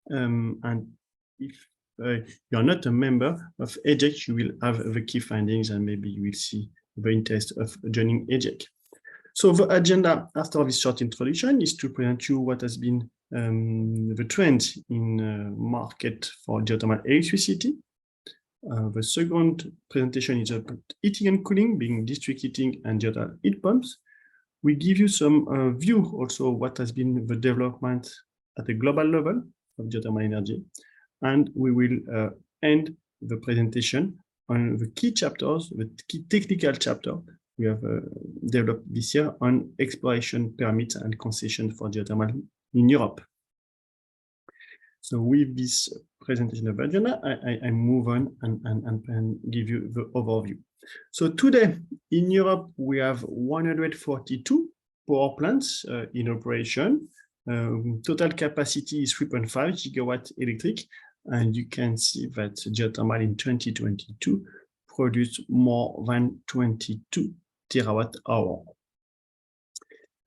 And if you are not a member of EGEC, you will have the key findings and maybe you will see the interest of joining EGEC. So the agenda after this short introduction is to present you what has been the trend in market for geothermal electricity. The second presentation is about heating and cooling, being district heating and geothermal heat pumps. We give you some view also what has been the development at a global level of geothermal energy. And we will end the presentation on the key chapters, the key technical chapter we have developed this year on exploration permits and concession for geothermal in Europe. So with this presentation of agenda, I move on and give you the overview. So today in Europe, we have 142 power plants in operation. Total capacity is 3.5 gigawatt electric. And you can see that geothermal in 2022 produced more than 22 terawatt hour.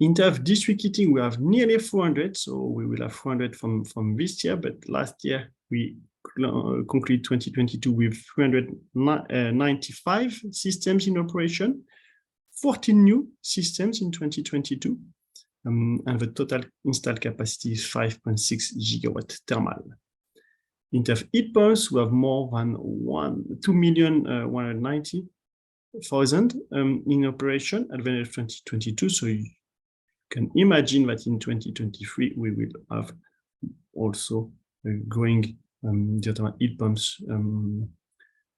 In terms of district heating, we have nearly 400, so we will have 400 from this year, but last year we concluded 2022 with 395 systems in operation, 14 new systems in 2022, and the total installed capacity is 5.6 gigawatt thermal. In terms of heat pumps, we have more than 2,190,000 in operation at the end of 2022. So you can imagine that in 2023, we will have also growing geothermal heat pumps and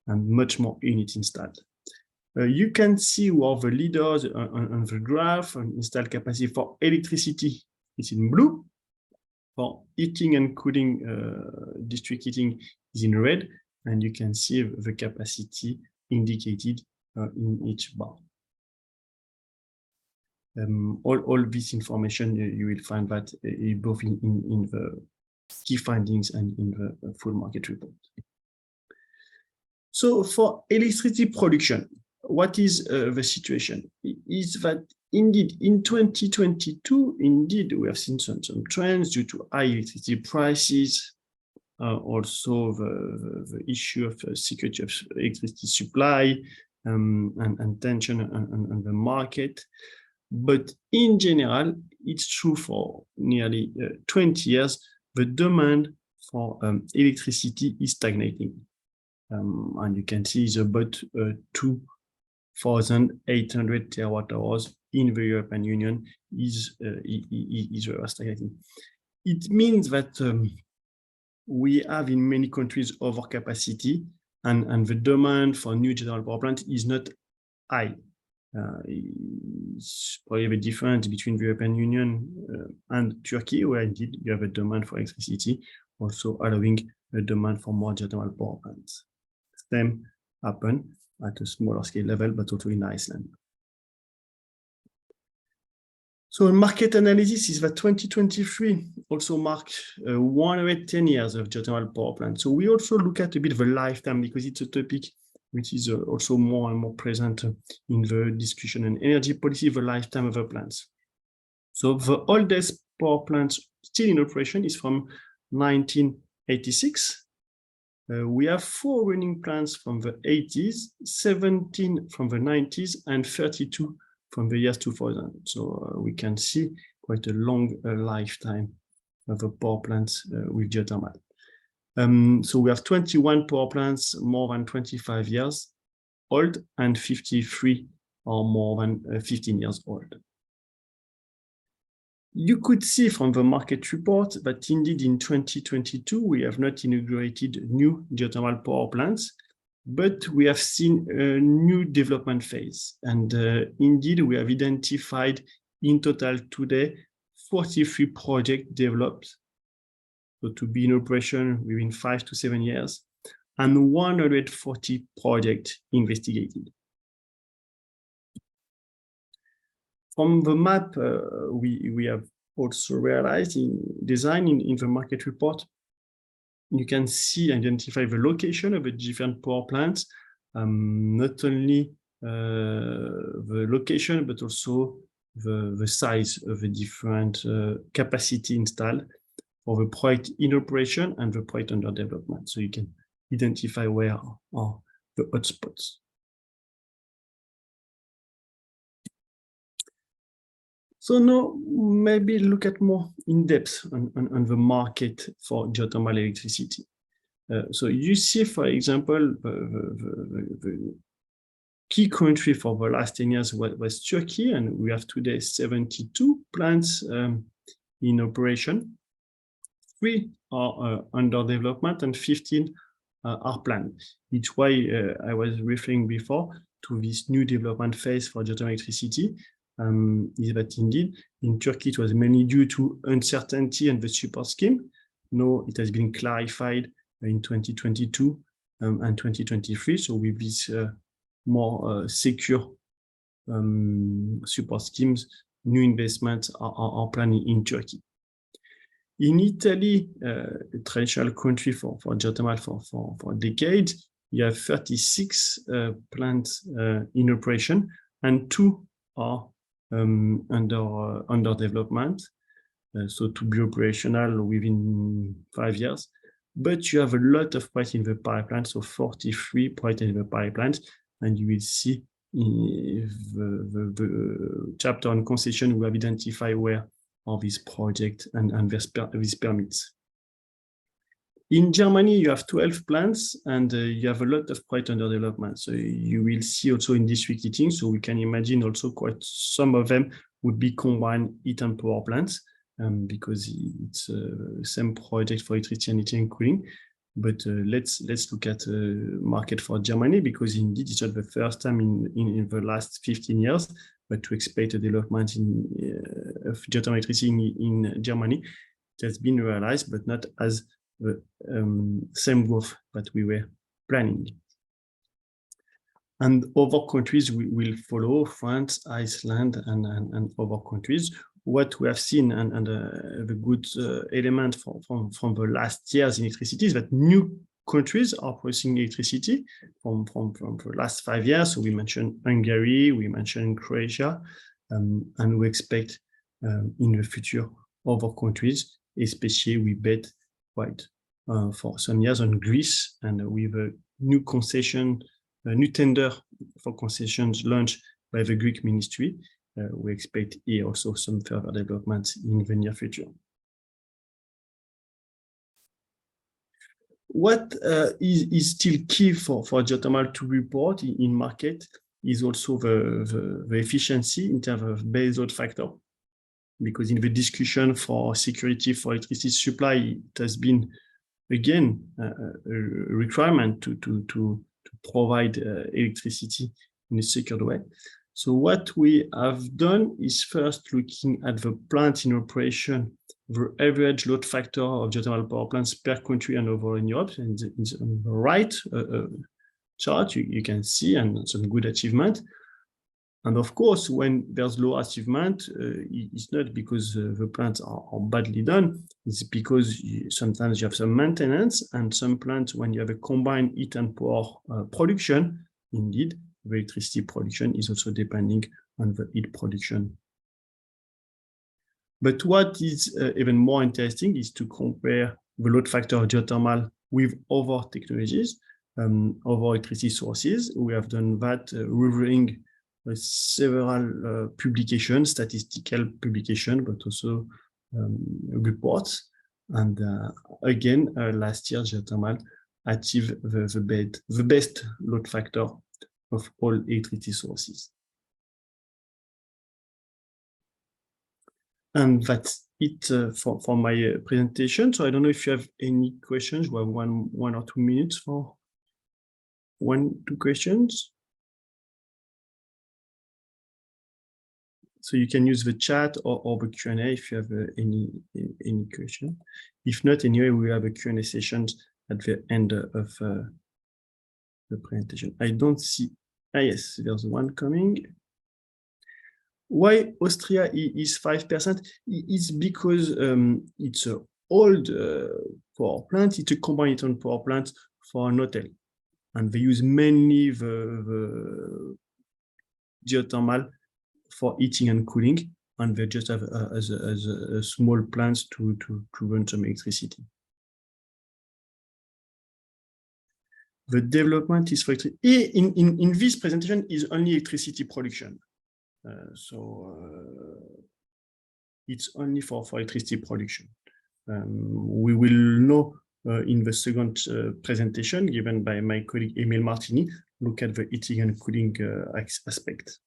much more units installed. You can see who are the leaders on the graph. Installed capacity for electricity is in blue. For heating and cooling, district heating is in red, and you can see the capacity indicated in each bar. All this information, you will find that both in the key findings and in the full market report. So for electricity production, what is the situation? Is that indeed, in 2022, indeed, we have seen some trends due to high electricity prices, also the issue of security of electricity supply and tension on the market. But in general, it's true for nearly 20 years, the demand for electricity is stagnating. And you can see it's about 2,800 terawatt hours in the European Union is stagnating. It means that we have in many countries overcapacity, and the demand for new geothermal power plant is not high. It's probably the difference between the European Union and Turkey, where indeed you have a demand for electricity, also allowing a demand for more geothermal power plants. Same happen at a smaller scale level, but also in Iceland. So market analysis is that 2023 also marked 110 years of geothermal power plant. So we also look at a bit of a lifetime because it's a topic which is also more and more present in the discussion on energy policy, the lifetime of the plants. So the oldest power plants still in operation is from 1986. We have 4 running plants from the 80s, 17 from the 90s, and 32 from the year 2000. So we can see quite a long lifetime of the power plants with geothermal. So we have 21 power plants more than 25 years old, and 53 are more than 15 years old. You could see from the market report that indeed in 2022, we have not inaugurated new geothermal power plants, but we have seen a new development phase. And indeed, we have identified in total today 43 projects developed, so to be in operation within 5 to 7 years, and 140 projects investigated. From the map, we have also realized in design in the market report, you can see, identify the location of the different power plants, not only the location, but also the size of the different capacity installed. for the project in operation and the project under development. So you can identify where are the hotspots. So now maybe look at more in depth on the market for geothermal electricity. So you see, for example, the key country for the last 10 years was Turkey, and we have today 72 plants in operation. 3 are under development and 15 are planned. It's why I was referring before to this new development phase for geothermal electricity. Is that indeed in Turkey it was mainly due to uncertainty and the support scheme. Now it has been clarified in 2022 and 2023. So with this more secure support schemes, new investments are planned in Turkey. In Italy, the traditional country for geothermal for decades, you have 36 plants in operation and 2 are under development, so to be operational within 5 years. But you have a lot of projects in the pipeline, so 43 projects in the pipeline, and you will see in the chapter on concession, we have identified where are these projects and these permits. In Germany, you have 12 plants and you have a lot of projects under development. So you will see also in district heating. So we can imagine also quite some of them would be combined heat and power plants because it's the same project for electricity and heating and cooling. But let's look at the market for Germany, because indeed it's not the first time in the last 15 years, but to expect a development of geothermal electricity in Germany, it has been realized, but not as the same growth that we were planning. And other countries will follow, France, Iceland, and other countries. What we have seen and the good element from the last years in electricity is that new countries are producing electricity from the last 5 years. So we mentioned Hungary, we mentioned Croatia, and we expect in the future other countries, especially we bet quite for some years on Greece, and with a new concession, a new tender for concessions launched by the Greek ministry. We expect here also some further developments in the near future. What is still key for geothermal to report in market is also the efficiency in terms of base load factor, because in the discussion for security for electricity supply, it has been again a requirement to provide electricity in a secured way. So what we have done is first looking at the plants in operation, the average load factor of geothermal power plants per country and overall in Europe. And on the right chart, you can see and some good achievement. And of course, when there's low achievement, it's not because the plants are badly done. It's because sometimes you have some maintenance, and some plants, when you have a combined heat and power production, indeed, the electricity production is also depending on the heat production. But what is even more interesting is to compare the load factor of geothermal with other technologies, other electricity sources. We have done that reviewing several publications, statistical publications, but also reports. And again, last year, geothermal achieved the best load factor of all electricity sources. And that's it for my presentation. So I don't know if you have any questions. We have one or 2 minutes for 1-2 questions. So you can use the chat or the Q&A if you have any question. If not, anyway, we have a Q&A session at the end of the presentation. I don't see. Yes, there's one coming. Why Austria is 5%? It's because it's an old power plant. It's a combined heat power plant for an hotel, and they use mainly the geothermal for heating and cooling. and they just have a small plants to run some electricity. The development is for in this presentation is only electricity production. It's only for electricity production. We will know in the second presentation given by my colleague Emile Martini, look at the heating and cooling aspect.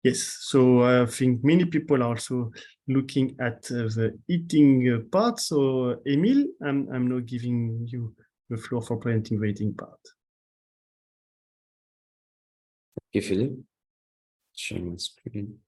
Yes, so I think many people are also looking at the heating part. So Emile, I'm now giving you the floor for presenting the heating part. Thank you, Philip. Share my screen.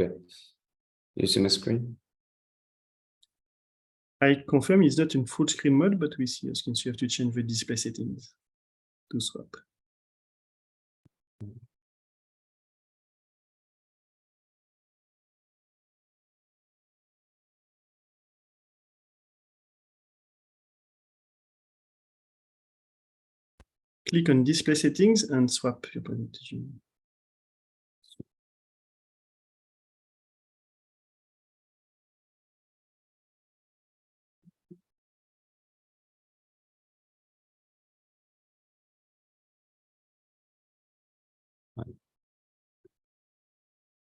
Okay. You see my screen? I confirm it's not in full screen mode, but we see, as you can see, you have to change the display settings to swap. Click on display settings and swap your presentation.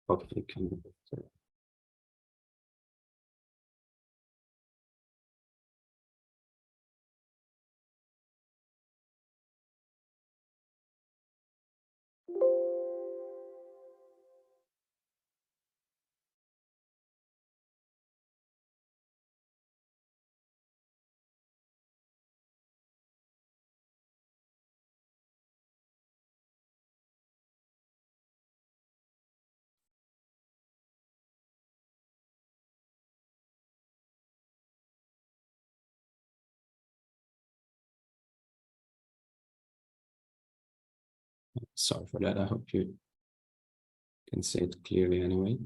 Okay, sorry for that. I hope you can see it clearly anyway.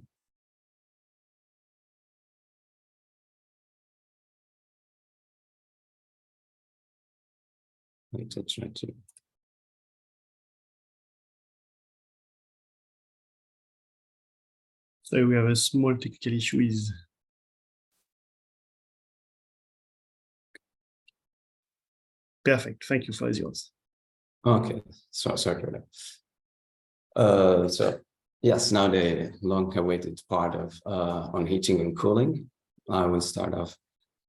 Wait, let's try to. So we have a small technical issue is perfect. Thank you for yours. Okay, sorry for that. So yes, now the long-awaited part of on heating and cooling. I will start off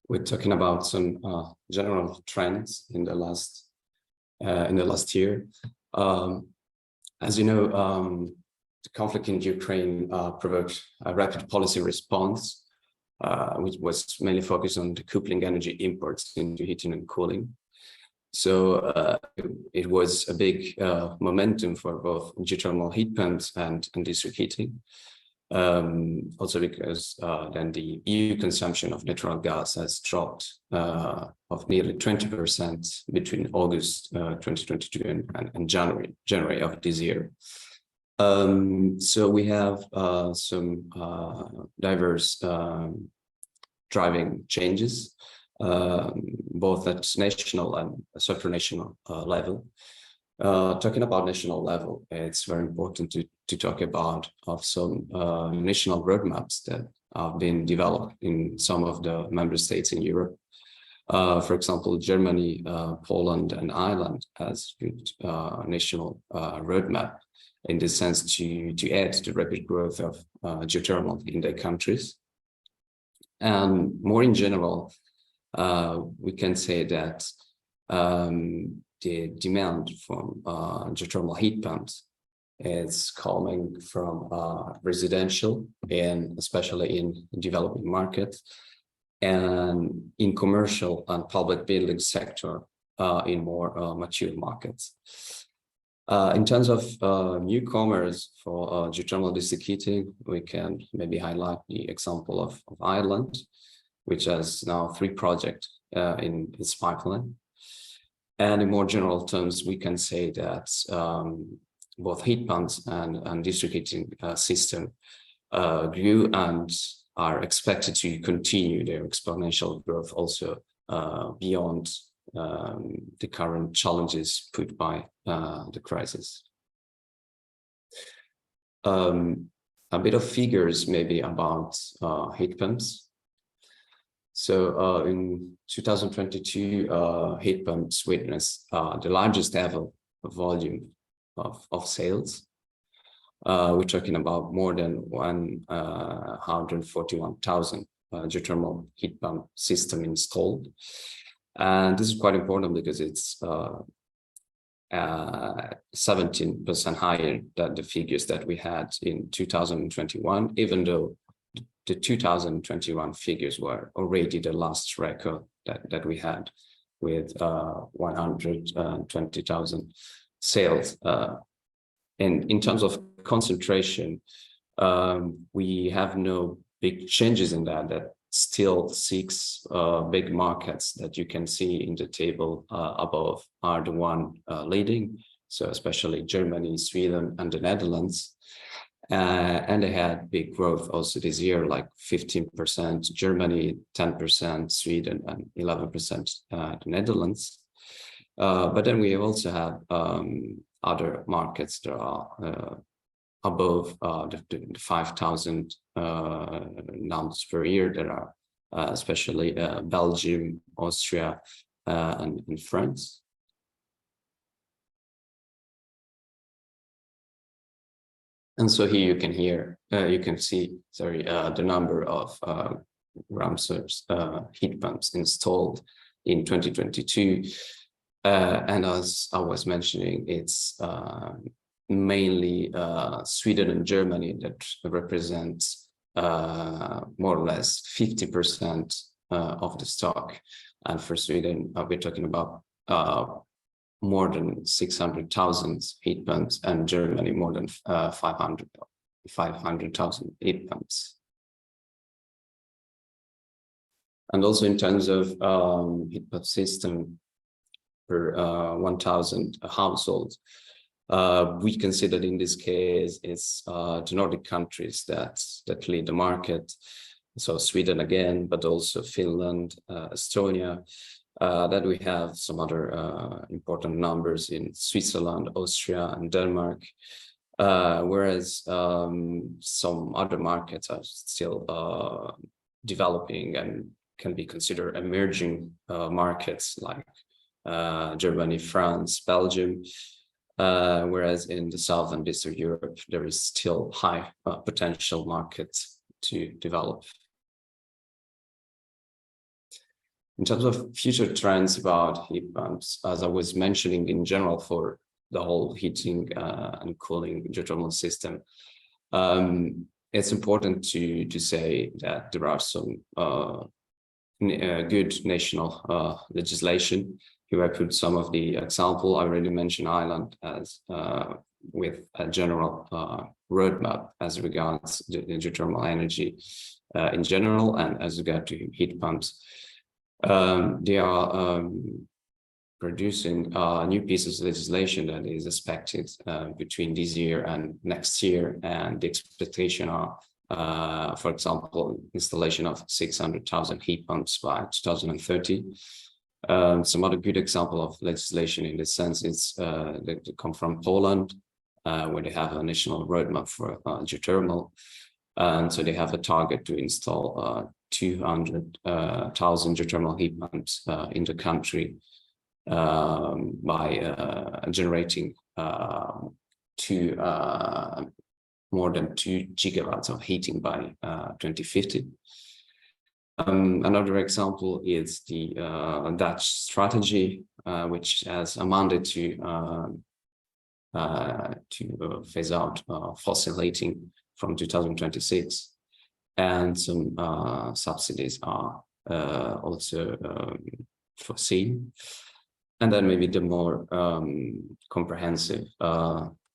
with talking about some general trends in the last year. As you know, the conflict in Ukraine provoked a rapid policy response, which was mainly focused on decoupling energy imports into heating and cooling. So it was a big momentum for both geothermal heat pumps and district heating. Also because then the EU consumption of natural gas has dropped of nearly 20% between August 2022 and January of this year. So we have some diverse driving changes, both at national and supranational level. Talking about national level, it's very important to talk about some national roadmaps that have been developed in some of the member states in Europe. For example, Germany, Poland, and Ireland has good national roadmap in the sense to add to the rapid growth of geothermal in their countries. And more in general, we can say that the demand from geothermal heat pumps is coming from residential and especially in developing markets, and in commercial and public building sector. in more mature markets. In terms of newcomers for geothermal district heating, we can maybe highlight the example of Ireland, which has now 3 projects in its pipeline. And in more general terms, we can say that both heat pumps and district heating system grew and are expected to continue their exponential growth also beyond the current challenges put by the crisis. A bit of figures maybe about heat pumps. So in 2022, heat pumps witnessed the largest ever volume of sales. We're talking about more than 141,000 geothermal heat pump system installed. And this is quite important because it's 17% higher than the figures that we had in 2021, even though the 2021 figures were already the last record that we had with 120,000 sales. And in terms of concentration, we have no big changes in that still 6 big markets that you can see in the table above are the one leading. So especially Germany, Sweden, and the Netherlands. And they had big growth also this year, like 15%, Germany, 10%, Sweden, and 11% the Netherlands. But then we also have other markets that are above the 5,000 numbers per year that are especially Belgium, Austria, and France. And so here you can see the number of Ramsar's heat pumps installed in 2022. And as I was mentioning, it's mainly Sweden and Germany that represents more or less 50% of the stock. And for Sweden, we're talking about more than 600,000 heat pumps, and Germany more than 500,000 heat pumps. And also in terms of heat pump system per 1,000 households, we consider in this case it's the Nordic countries that lead the market. So Sweden again, but also Finland, Estonia. That we have some other important numbers in Switzerland, Austria, and Denmark, whereas some other markets are still developing and can be considered emerging markets like Germany, France, Belgium, whereas in the South and Eastern Europe, there is still high potential markets to develop. In terms of future trends about heat pumps, as I was mentioning in general for the whole heating and cooling geothermal system, it's important to say that there are some good national legislation. Here I put some of the example. I already mentioned Ireland as with a general roadmap as regards the geothermal energy in general, and as regard to heat pumps. They are producing new pieces of legislation that is expected between this year and next year, and the expectation are, for example, installation of 600,000 heat pumps by 2030. Some other good example of legislation in this sense is they come from Poland, where they have a national roadmap for geothermal, and so they have a target to install 200,000 geothermal heat pumps in the country by generating more than 2 gigawatts of heating by 2050. Another example is the Dutch strategy, which has a mandate to phase out fossil heating from 2026. And some subsidies are also foreseen. And then maybe the more comprehensive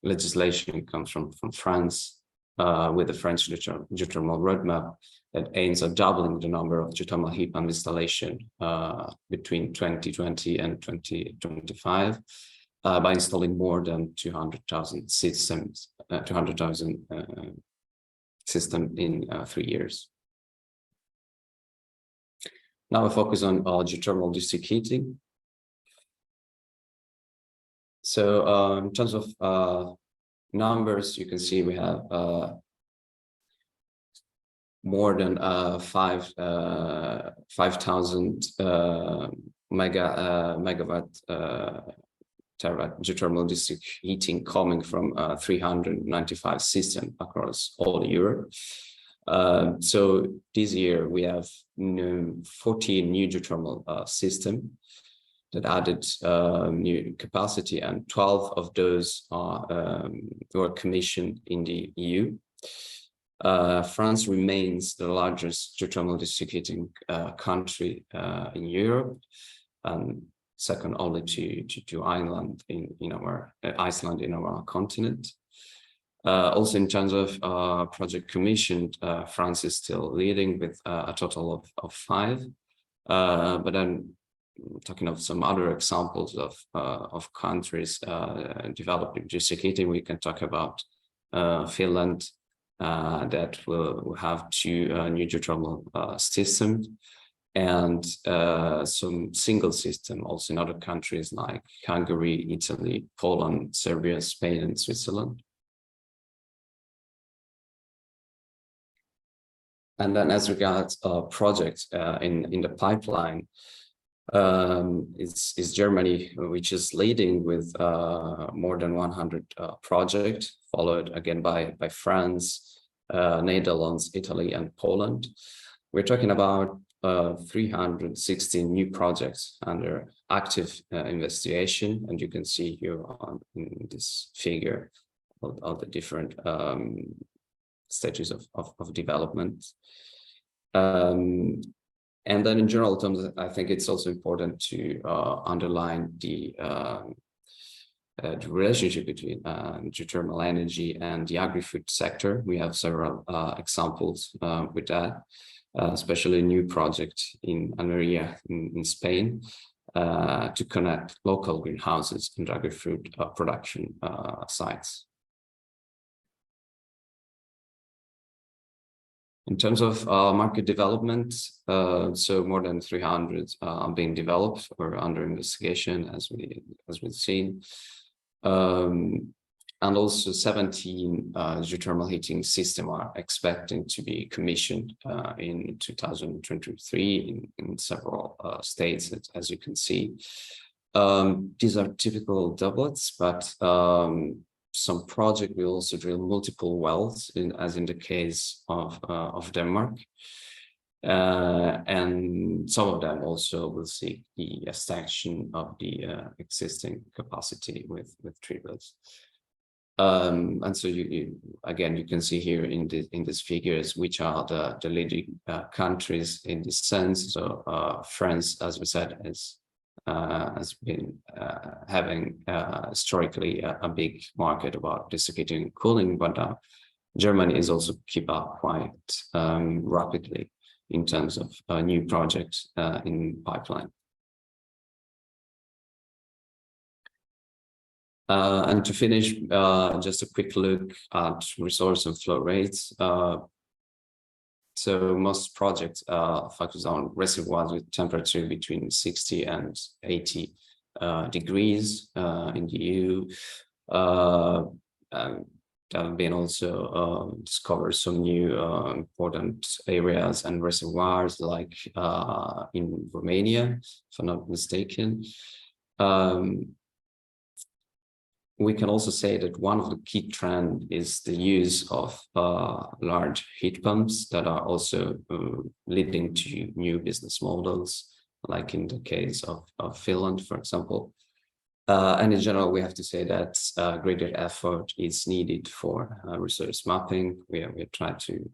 legislation comes from France with the French geothermal roadmap that aims at doubling the number of geothermal heat pump installation between 2020 and 2025 by installing more than 200,000 systems, 200,000 system in 3 years. Now we focus on geothermal district heating. So in terms of numbers, you can see we have more than 5,000 megawatt terawatt geothermal district heating coming from 395 systems across all Europe. So this year we have 14 new geothermal systems that added new capacity, and 12 of those were commissioned in the EU. France remains the largest geothermal district heating country in Europe, second only to Iceland in our continent. Also, in terms of project commissioned, France is still leading with a total of 5. But then, talking of some other examples of countries developing district heating, we can talk about Finland, that will have 2 new geothermal systems, and some single system also in other countries like Hungary, Italy, Poland, Serbia, Spain, and Switzerland. And then as regards projects in the pipeline, is Germany, which is leading with more than 100 projects, followed again by France, Netherlands, Italy, and Poland. We're talking about 316 new projects under active investigation, and you can see here in this figure all the different stages of development. And then in general terms, I think it's also important to underline the relationship between geothermal energy and the agri-food sector. We have several examples with that, especially a new project in Almeria in Spain to connect local greenhouses and agri-food production sites. In terms of market development, so more than 300 are being developed or under investigation, as we've seen, and also 17 geothermal heating systems are expecting to be commissioned in 2023 in several states, as you can see. These are typical doublets, but some project will also drill multiple wells, as in the case of Denmark, and some of them also will seek the extension of the existing capacity with 3 wells. And so you can see here in these figures which are the leading countries in this sense. So France, as we said, has been having historically a big market about district heating and cooling, but Germany is also keep up quite rapidly in terms of new projects in pipeline. And to finish, just a quick look at resource and flow rates. So most projects focus on reservoirs with temperature between 60 and 80 degrees in the EU. And there have been also discovered some new important areas and reservoirs, like in Romania, if I'm not mistaken. We can also say that one of the key trends is the use of large heat pumps that are also leading to new business models, like in the case of Finland, for example. And in general, we have to say that greater effort is needed for resource mapping. We try to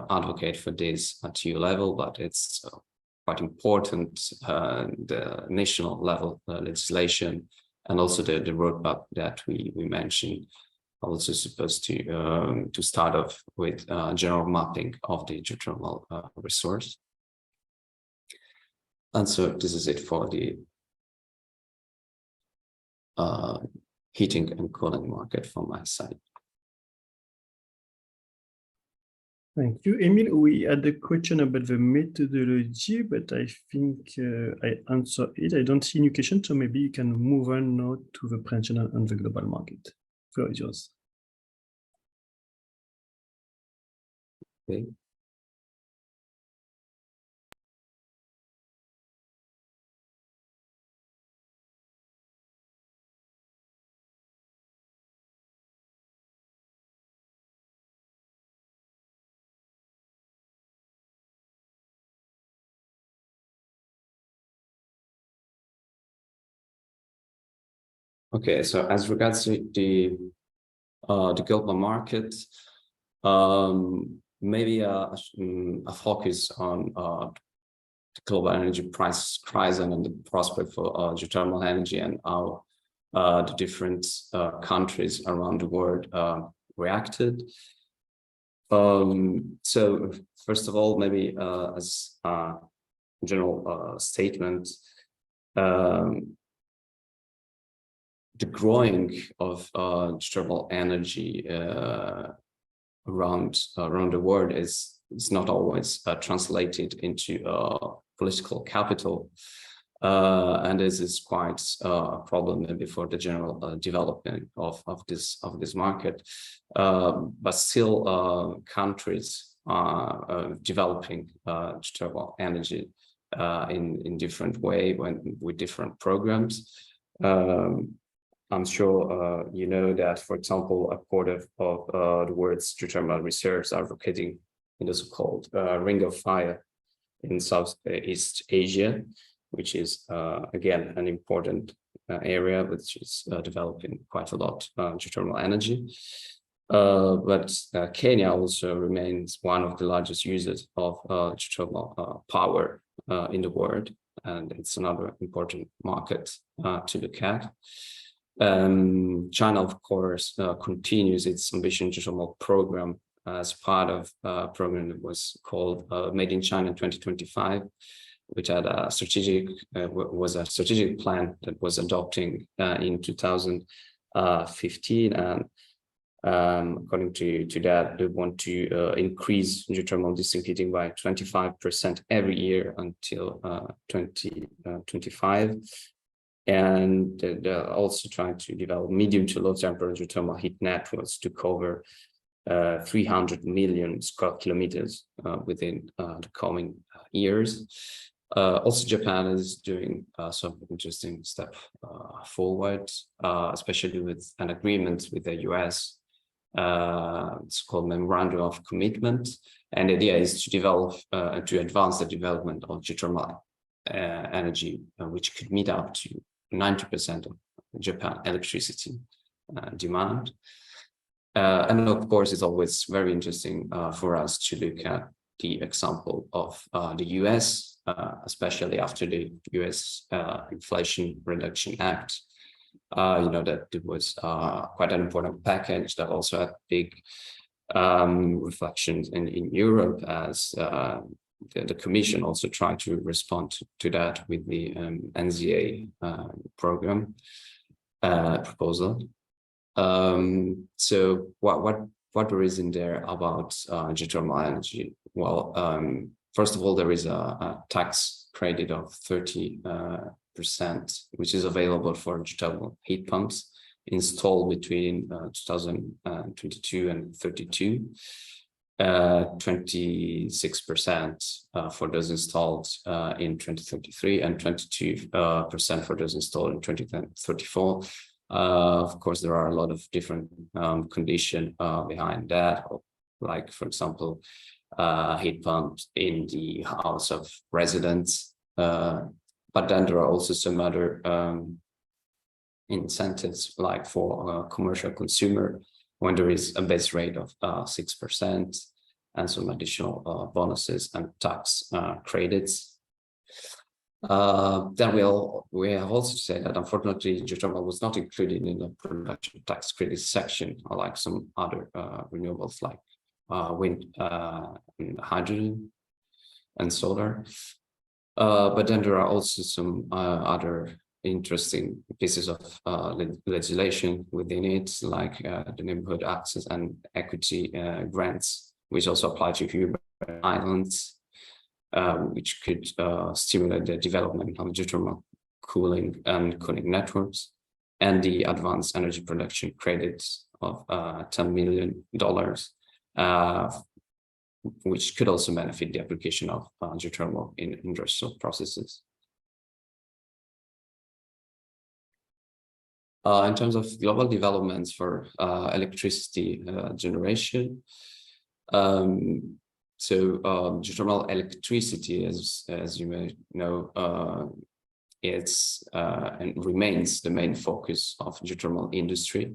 advocate for this at EU level, but it's quite important, the national level legislation, and also the roadmap that we mentioned, also supposed to start off with general mapping of the geothermal resource. And so this is it for the heating and cooling market from my side. Thank you, Emile. We had a question about the methodology, but I think I answered it. I don't see any question, so maybe you can move on now to the presentation on the global market. Floor is yours. Okay. Okay, so as regards to the global market, maybe a focus on the global energy price horizon and the prospect for geothermal energy, and how the different countries around the world reacted. So first of all, maybe as a general statement, the growing of geothermal energy around the world is not always translated into political capital, and this is quite a problem maybe for the general development of this market. But still, countries are developing geothermal energy in different way with different programs. I'm sure you know that, for example, a quarter of the world's geothermal reserves are located in the so-called Ring of Fire in Southeast Asia, which is again an important area which is developing quite a lot geothermal energy. But Kenya also remains one of the largest users of geothermal power in the world, and it's another important market to look at. China, of course, continues its ambition geothermal program as part of a program that was called Made in China 2025, which had a strategic plan that was adopting in 2015, and according to that, they want to increase geothermal district heating by 25% every year until 2025. And they're also trying to develop medium to low temperature geothermal heat networks to cover 300 million square kilometers within the coming years. Also, Japan is doing some interesting step forward, especially with an agreement with the US. It's called Memorandum of Commitment, and the idea is to develop to advance the development of geothermal energy, which could meet up to 90% of Japan electricity demand. And of course, it's always very interesting for us to look at the example of the US, especially after the US Inflation Reduction Act. You know that it was quite an important package that also had big reflections in Europe, as the Commission also tried to respond to that with the NZA program proposal. So what there is in there about geothermal energy? Well, first of all, there is a tax credit of 30%, which is available for geothermal heat pumps installed between 2022 and 32. 26% for those installed in 2033, and 22% for those installed in 2034. Of course, there are a lot of different conditions behind that, like, for example, heat pumps in the house of residents. But then there are also some other incentives, like for commercial consumer, when there is a base rate of 6% and some additional bonuses and tax credits. Then we have also said that unfortunately geothermal was not included in the production tax credit section, unlike some other renewables like wind, and hydrogen, and solar. But then there are also some other interesting pieces of legislation within it, like the neighborhood access and equity grants, which also apply to urban islands, which could stimulate the development of geothermal cooling and cooling networks, and the advanced energy production credits of $10 million, which could also benefit the application of geothermal in industrial processes. In terms of global developments for electricity generation, geothermal electricity, as you may know, it's and remains the main focus of geothermal industry,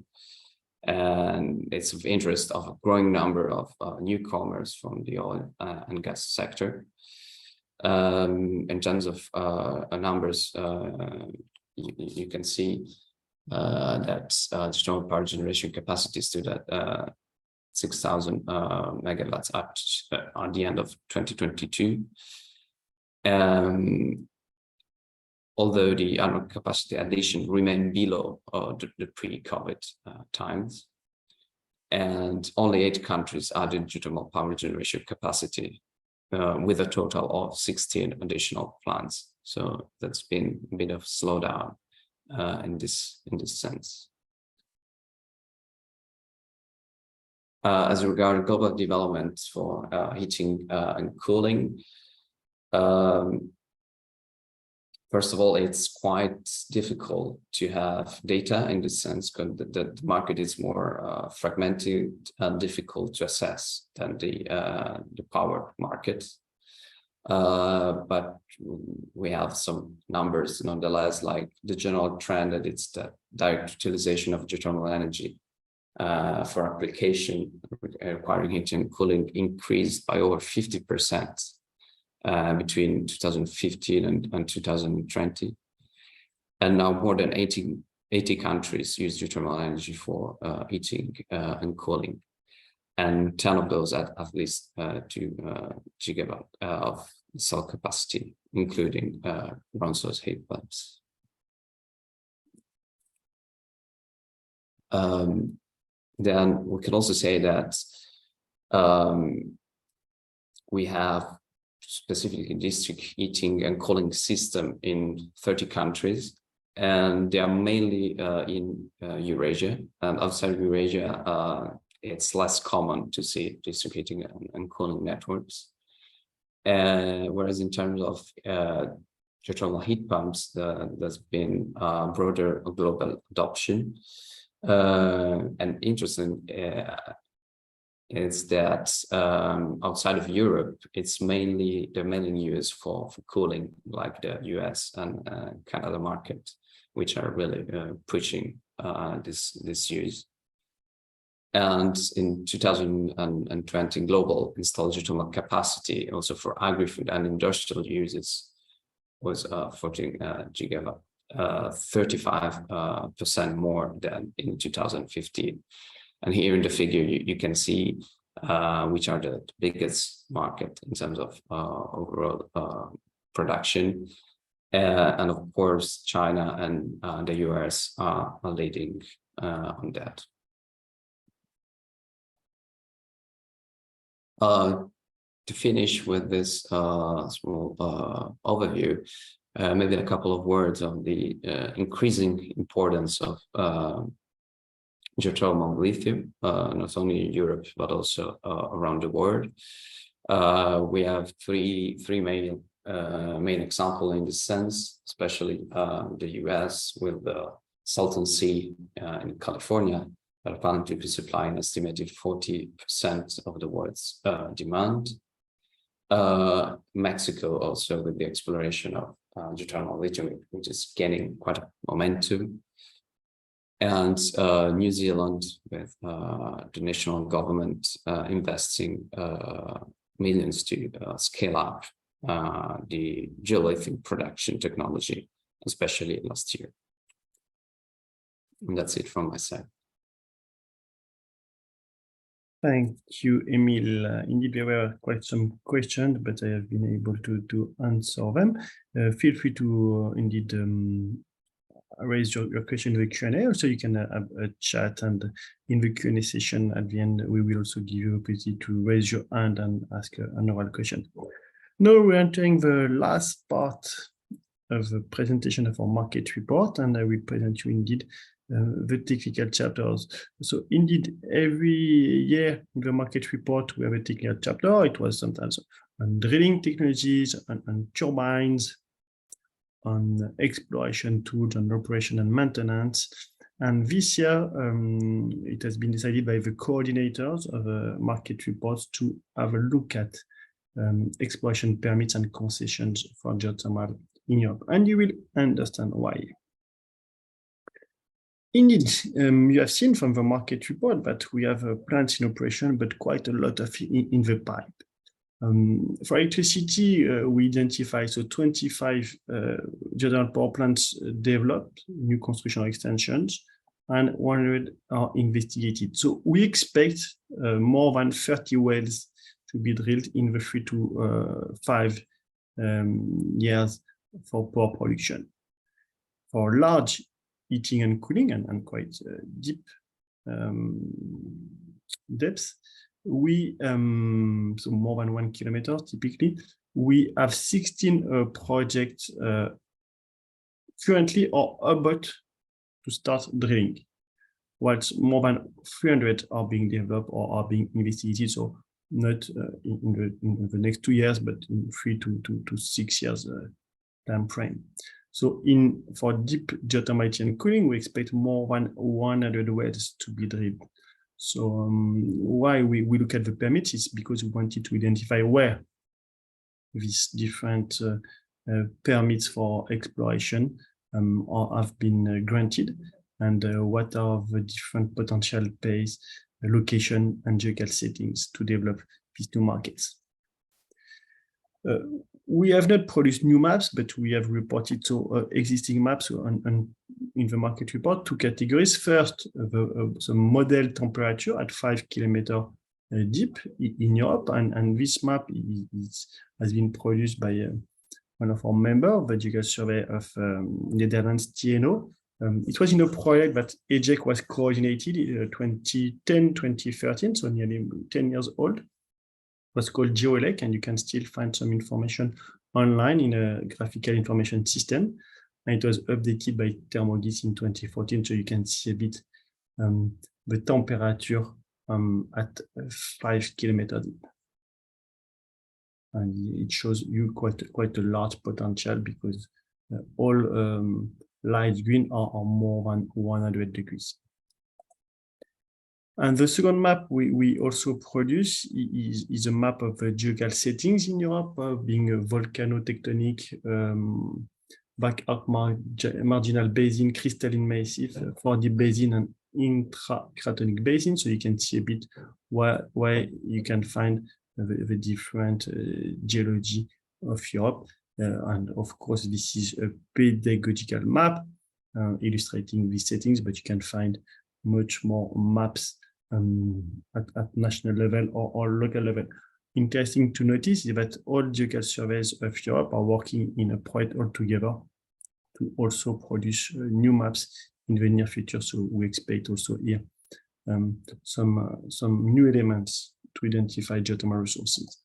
and it's of interest of a growing number of newcomers from the oil and gas sector. In terms of numbers, you can see that geothermal power generation capacity stood at 6,000 megawatts at the end of 2022. Although the annual capacity addition remained below the pre-COVID times, and only 8 countries added geothermal power generation capacity with a total of 16 additional plants. So that's been a bit of slowdown in this sense. As regards global developments for heating and cooling, first of all, it's quite difficult to have data in this sense, because the market is more fragmented and difficult to assess than the power market. But we have some numbers nonetheless, like the general trend that it's the direct utilization of geothermal energy for application requiring heating and cooling increased by over 50%. Between 2015 and 2020, and now more than 80 countries use geothermal energy for heating and cooling, and 10 of those at least 2 gigawatt of cell capacity, including ground source heat pumps. Then we can also say that we have specifically district heating and cooling system in 30 countries, and they are mainly in Eurasia, and outside of Eurasia it's less common to see district heating and cooling networks. Whereas in terms of geothermal heat pumps, there's been broader global adoption, and interesting is that outside of Europe, they're mainly used for cooling, like the US and Canada market, which are really pushing this use. And in 2020, global installed geothermal capacity also for agri-food and industrial uses was 14 gigawatt, 35% more than in 2015. And here in the figure, you can see which are the biggest market in terms of overall production. And of course, China and the US are leading on that. To finish with this small overview, maybe a couple of words on the increasing importance of geothermal lithium, not only in Europe, but also around the world. We have three main examples in this sense, especially the US with the Salton Sea in California, that are planning to be supplying an estimated 40% of the world's demand. Mexico also with the exploration of geothermal lithium, which is gaining quite a momentum. And New Zealand with the national government investing millions to scale up the Geo Lake production technology, especially last year. And that's it from my side. Thank you, Emil. Indeed, there were quite some questions, but I have been able to answer them. Feel free to indeed raise your question in the Q&A. Also, you can have a chat, and in the Q&A session at the end, we will also give you the opportunity to raise your hand and ask an oral question. Now we're entering the last part of the presentation of our market report, and I will present you indeed the technical chapters. So indeed, every year in the market report, we have a technical chapter. It was sometimes on drilling technologies, on turbines, on exploration tools, on operation and maintenance. And this year, it has been decided by the coordinators of the market reports to have a look at exploration permits and concessions for geothermal in Europe. And you will understand why. Indeed, you have seen from the market report that we have plants in operation, but quite a lot of in the pipe. For electricity, we identify 25 geothermal power plants developed, new construction or extensions, and 100 are investigated. So we expect more than 30 wells to be drilled in the 3 to 5 years for power production. For large heating and cooling and quite deep depths, we so more than 1 kilometer typically, we have 16 projects currently or about to start drilling, whilst more than 300 are being developed or are being investigated. So not in the next 2 years, but in 3 to 6 years time frame. So for deep geothermal and cooling, we expect more than 100 wells to be drilled. So why we look at the permits is because we wanted to identify where these different permits for exploration have been granted, and what are the different potential pace, location, and geographical settings to develop these two markets. We have not produced new maps, but we have reported existing maps in the market report, 2 categories. First, the model temperature at 5 kilometers deep in Europe, and this map has been produced by one of our members, the Geological Survey of Netherlands, TNO. It was in a project that EGEC was coordinated in 2010, 2013, so nearly 10 years old. It was called Geo Lake, and you can still find some information online in a graphical information system. And it was updated by Thermogis in 2014, so you can see a bit the temperature at 5 kilometers deep. And it shows you quite a large potential, because all light green are more than 100 degrees. And the second map we also produce is a map of the geological settings in Europe, being a volcanotectonic, back-arc marginal basin, crystalline massif, 4D basin, and intracratonic basin. So you can see a bit where you can find the different geology of Europe. And of course, this is a pedagogical map illustrating these settings, but you can find much more maps at national level or local level. Interesting to notice is that all geological surveys of Europe are working in a project all together to also produce new maps in the near future. So we expect also here some new elements to identify geothermal resources.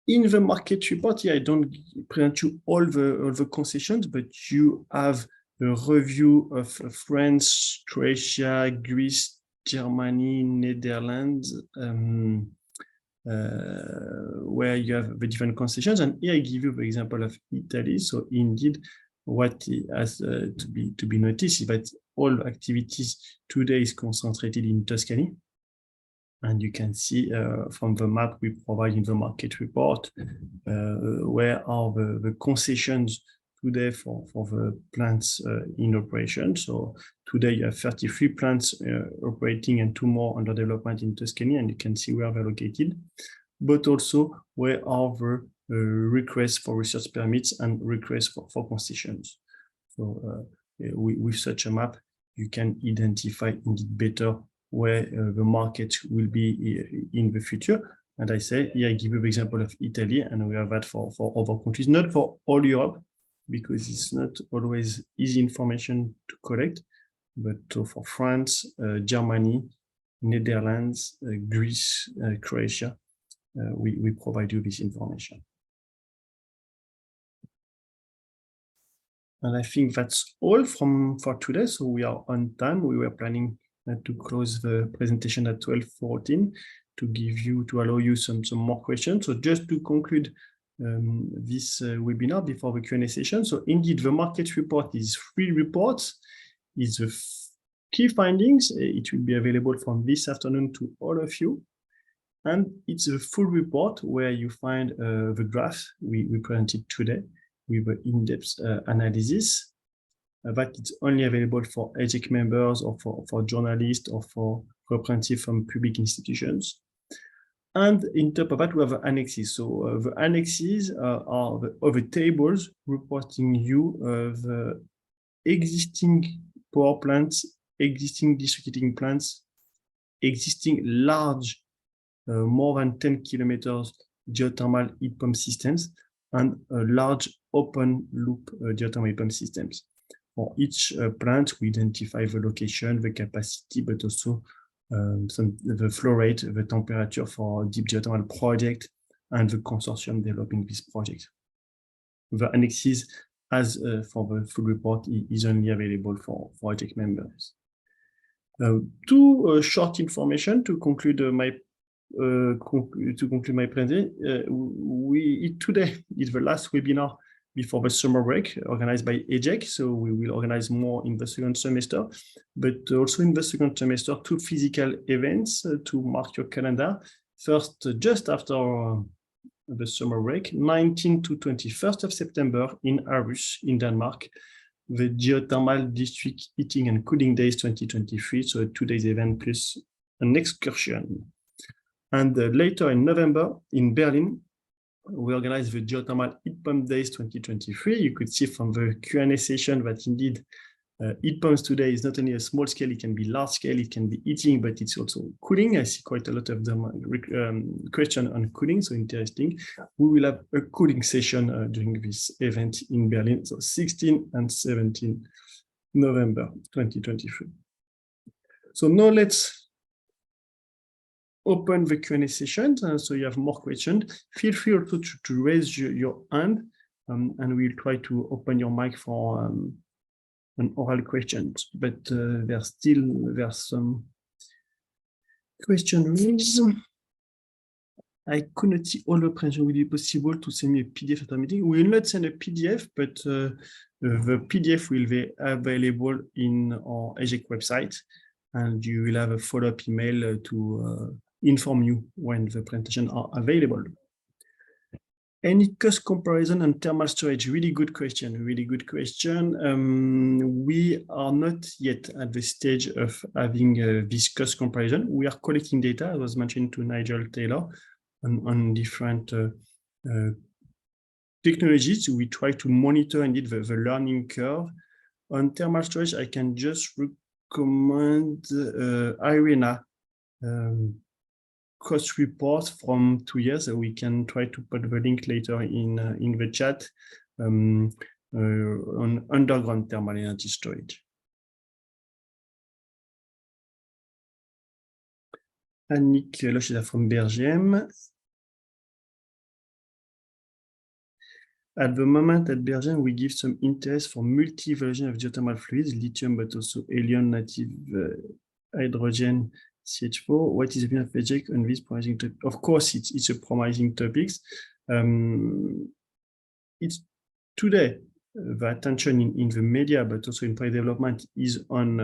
In the market report here, I don't present you all the concessions, but you have a review of France, Croatia, Greece, Germany, Netherlands, where you have the different concessions. And here I give you the example of Italy. So indeed, what has to be noticed is that all activities today is concentrated in Tuscany. And you can see from the map we provide in the market report, where are the concessions today for the plants in operation. So today you have 33 plants operating and 2 more under development in Tuscany, and you can see where they're located. but also where are the requests for research permits and requests for concessions. So with such a map, you can identify indeed better where the market will be in the future. And I say, here I give you the example of Italy, and we have that for other countries, not for all Europe, because it's not always easy information to collect, but for France, Germany, Netherlands, Greece, Croatia, we provide you this information. And I think that's all for today. So we are on time. We were planning to close the presentation at 12:14 to allow you some more questions. So just to conclude this webinar before the Q&A session. So indeed, the market report is 3 reports. It's the key findings. It will be available from this afternoon to all of you. And it's a full report where you find the graph we presented today with an in-depth analysis. That it's only available for EGEC members or for journalists or for representatives from public institutions. And in top of that, we have annexes. So the annexes are the tables reporting you the existing power plants, existing district heating plants, existing large, more than 10 kilometers geothermal heat pump systems, and large open loop geothermal heat pump systems. For each plant, we identify the location, the capacity, but also the flow rate, the temperature for deep geothermal project, and the consortium developing this project. The annexes, as for the full report, is only available for EGEC members. Two short information to conclude my presentation. Today is the last webinar before the summer break organized by EGEC. So we will organize more in the second semester, but also in the second semester, 2 physical events to mark your calendar. First, just after the summer break, 19th to 21st of September in Aarhus in Denmark, the Geothermal District Heating and Cooling Days 2023. So a 2-day event plus an excursion. And later in November in Berlin, we organized the Geothermal Heat Pump Days 2023. You could see from the Q&A session that indeed heat pumps today is not only a small scale, it can be large scale, it can be heating, but it's also cooling. I see quite a lot of them question on cooling, so interesting. We will have a cooling session during this event in Berlin, so 16 and 17 November 2023. So now let's open the Q&A session, so you have more questions. Feel free also to raise your hand, and we'll try to open your mic for an oral questions. But there's some questions. I couldn't see all the presentation. Will it be possible to send me a PDF after meeting? We will not send a PDF, but the PDF will be available in our EGEC website, and you will have a follow-up email to inform you when the presentations are available. Any cost comparison on thermal storage? Really good question, really good question. We are not yet at the stage of having this cost comparison. We are collecting data, as was mentioned to Nigel Taylor, on different technologies. We try to monitor indeed the learning curve. On thermal storage, I can just recommend IRENA cost report from 2 years. We can try to put the link later in the chat on underground thermal energy storage. Annick Lochida from BRGM. At the moment, at BRGM, we give some interest for multi-version of geothermal fluids, lithium, but also helium, native hydrogen, CH4. What is the opinion of EGEC on this promising topic? Of course, it's a promising topic. It's today the attention in the media, but also in project development, is on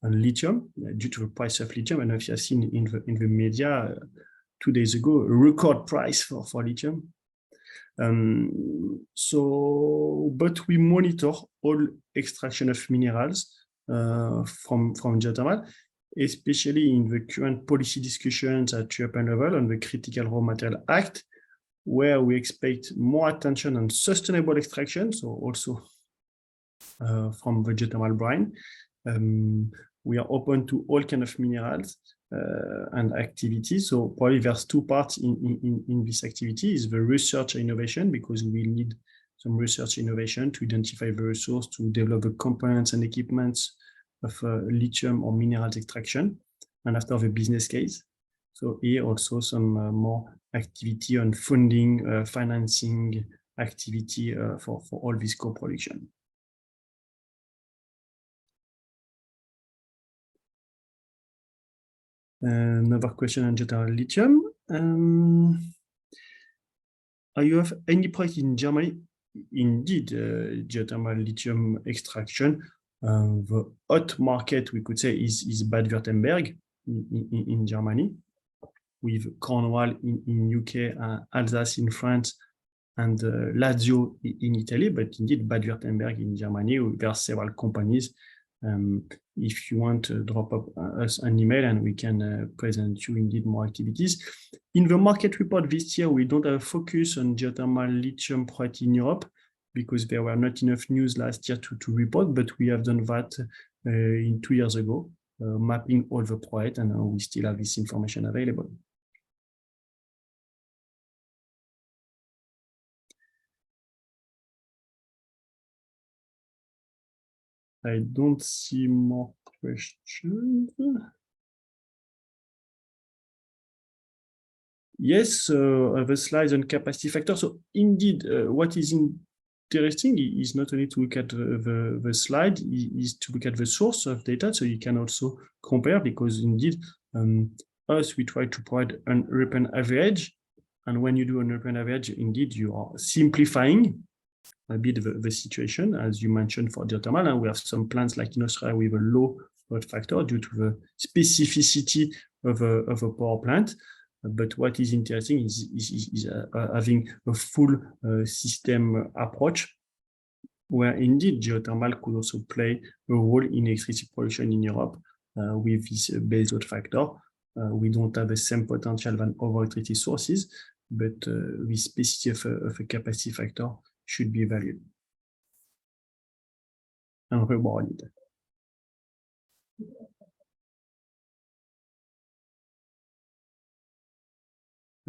lithium due to the price of lithium. And if you have seen in the media 2 days ago, a record price for lithium. But we monitor all extraction of minerals from geothermal. especially in the current policy discussions at European level on the Critical Raw Material Act, where we expect more attention on sustainable extraction, so also from the geothermal brine. We are open to all kind of minerals and activities. So probably there's two parts in this activity: is the research and innovation, because we need some research innovation to identify the resource, to develop the components and equipments of lithium or minerals extraction, and after the business case. So here also some more activity on funding, financing activity for all this co-production. Another question on geothermal lithium. Do you have any project in Germany? Indeed, geothermal lithium extraction. The hot market, we could say, is Baden-Württemberg in Germany, with Cornwall in UK, Alsace in France, and Lazio in Italy. But indeed, Baden-Württemberg in Germany, there are several companies. If you want to drop us an email and we can present you indeed more activities. In the market report this year, we don't have a focus on geothermal lithium project in Europe because there were not enough news last year to report, but we have done that in 2 years ago, mapping all the projects, and we still have this information available. I don't see more questions. Yes, the slides on capacity factor. So indeed, what is interesting is not only to look at the slide, is to look at the source of data. So you can also compare, because indeed, us, we try to provide an European average. And when you do an European average, indeed, you are simplifying a bit the situation, as you mentioned, for geothermal. And we have some plants like in Australia with a low load factor due to the specificity of a power plant. But what is interesting is having a full system approach, where indeed geothermal could also play a role in electricity production in Europe with this base load factor. We don't have the same potential than other electricity sources, but the specificity of a capacity factor should be valued and rewarded.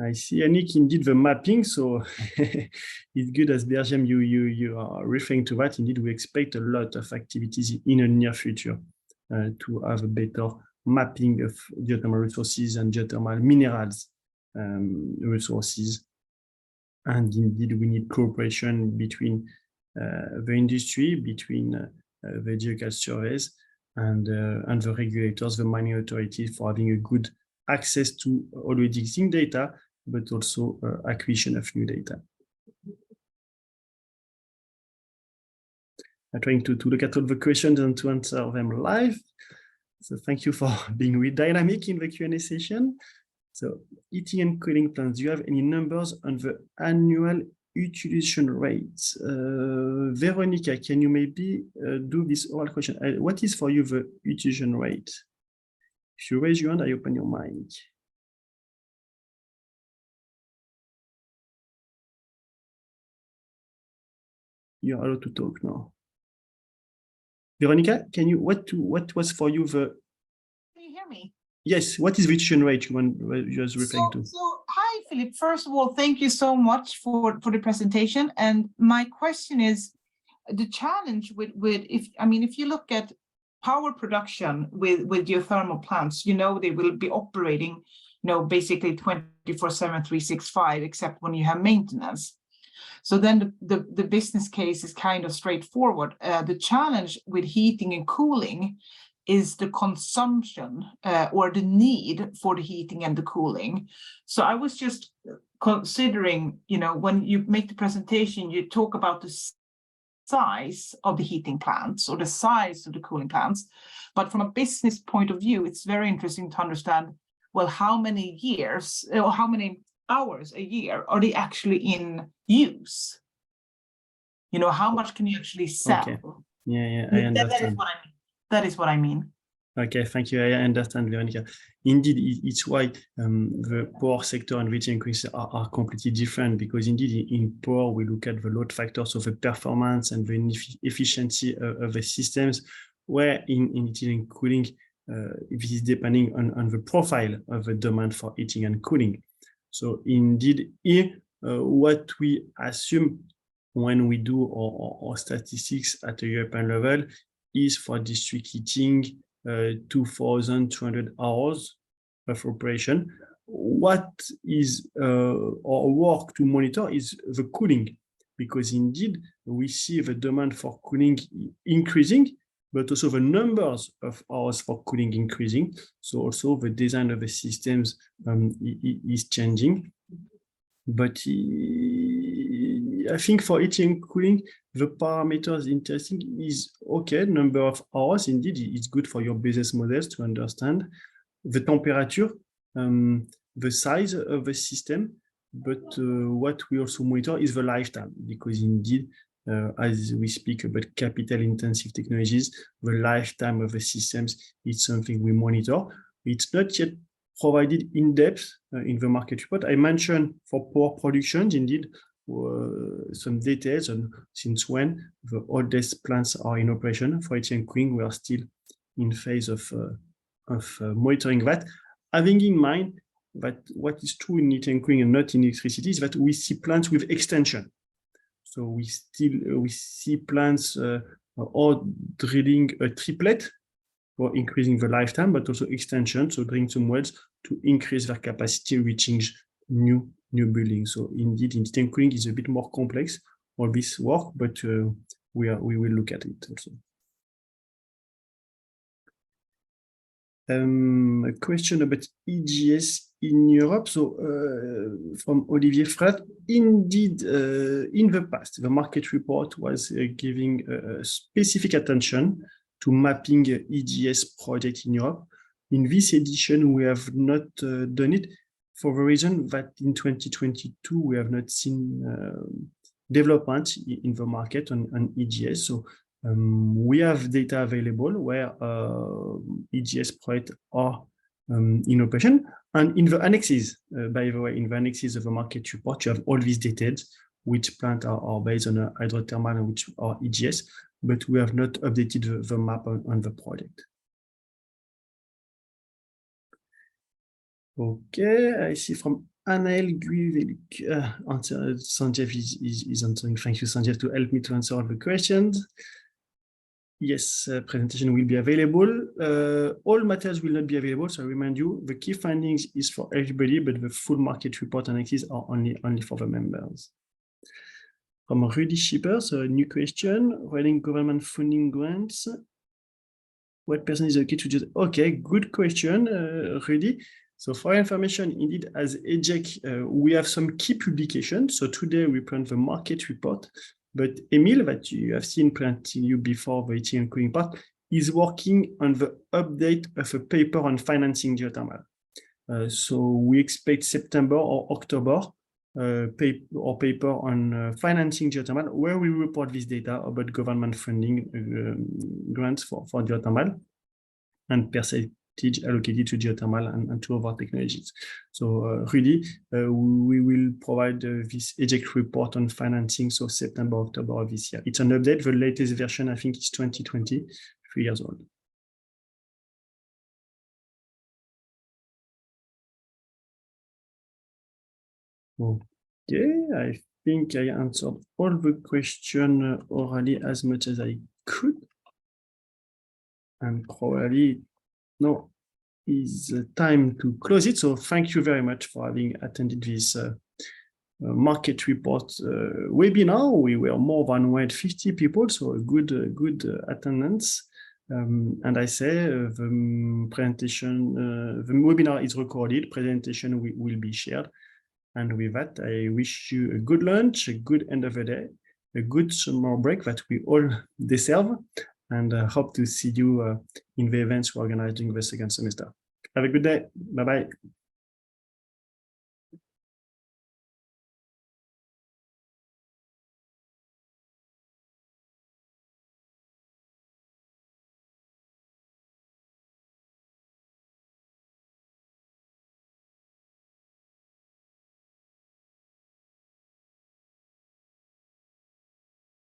I see, Yannick, indeed the mapping. So it's good, as Bergem, you are referring to that. Indeed, we expect a lot of activities in the near future to have a better mapping of geothermal resources and geothermal minerals resources. And indeed, we need cooperation between the industry, between the geological surveys and the regulators, the mining authorities, for having a good access to already existing data, but also acquisition of new data. I'm trying to look at all the questions and to answer them live. So thank you for being really dynamic in the Q&A session. So heating and cooling plants, do you have any numbers on the annual utilization rates? Veronica, can you maybe do this oral question? What is for you the utilization rate? If you raise your hand, I open your mic. You're allowed to talk now. Veronica, can you, what was for you the... Can you hear me? Yes, what is the utilization rate you was referring to? So hi, Philip. First of all, thank you so much for the presentation. And my question is, the challenge with if you look at power production with geothermal plants, they will be operating, basically 24/7, 365, except when you have maintenance. So then the business case is kind of straightforward. The challenge with heating and cooling is the consumption or the need for the heating and the cooling. So I was just considering, when you make the presentation, you talk about the size of the heating plants or the size of the cooling plants. But from a business point of view, it's very interesting to understand, well, how many years or how many hours a year are they actually in use? How much can you actually sell? Okay. Yeah, I understand. That is what I mean. Okay, thank you. I understand, Veronica. Indeed, it's why the power sector and heating and cooling are completely different, because indeed in power, we look at the load factors, so the performance and the efficiency of the systems, where in heating and cooling, it is depending on the profile of the demand for heating and cooling. So indeed, here, what we assume when we do our statistics at a European level is for district heating, 2,200 hours of operation. What is our work to monitor is the cooling, because indeed we see the demand for cooling increasing, but also the numbers of hours for cooling increasing. So also the design of the systems is changing. But I think for heating and cooling, the parameters interesting is okay, number of hours. Indeed, it's good for your business models to understand the temperature, the size of the system. But what we also monitor is the lifetime, because indeed, as we speak about capital-intensive technologies, the lifetime of the systems is something we monitor. It's not yet provided in depth in the market report. I mentioned for power production, indeed, some details on since when the oldest plants are in operation. For heating and cooling, we are still in phase of monitoring that. Having in mind that what is true in heating and cooling and not in electricity is that we see plants with extension. So we see plants or drilling a triplet for increasing the lifetime, but also extension, so drilling some wells to increase their capacity, reaching new buildings. So indeed, in heating and cooling is a bit more complex, all this work, but we will look at it also. A question about EGS in Europe. So from Olivier Fred, indeed, in the past, the market report was giving specific attention to mapping EGS project in Europe. In this edition, we have not done it for the reason that in 2022, we have not seen development in the market on EGS. So we have data available where EGS projects are in operation. And in the annexes, by the way, in the annexes of the market report, you have all these details, which plants are based on a hydrothermal and which are EGS, but we have not updated the map on the project. Okay, I see from Anaël Guivelik, Sanjeev is answering. Thank you, Sanjeev, to help me to answer all the questions. Yes, presentation will be available. All materials will not be available, so I remind you, the key findings is for everybody, but the full market report annexes are only for the members. From Rudy Schipper, so a new question, running government funding grants. What person is okay to just, okay, good question, Rudy. So for information, indeed, as EGEC, we have some key publications. So today we print the market report, but Emile, that you have seen presenting you before the heating and cooling part, is working on the update of a paper on financing geothermal. So we expect September or October paper on financing geothermal, where we report this data about government funding grants for geothermal and percentage allocated to geothermal and to other technologies. So Rudy, we will provide this EGEC report on financing, so September, October of this year. It's an update. The latest version, I think, is 2020, 3 years old. Okay, I think I answered all the questions orally as much as I could. And probably now is time to close it. So thank you very much for having attended this market report webinar. We were more than 150 people, so a good attendance. And I say the presentation, the webinar is recorded, presentation will be shared. And with that, I wish you a good lunch, a good end of the day, a good summer break that we all deserve, and hope to see you in the events we're organizing the second semester. Have a good day. Bye-bye.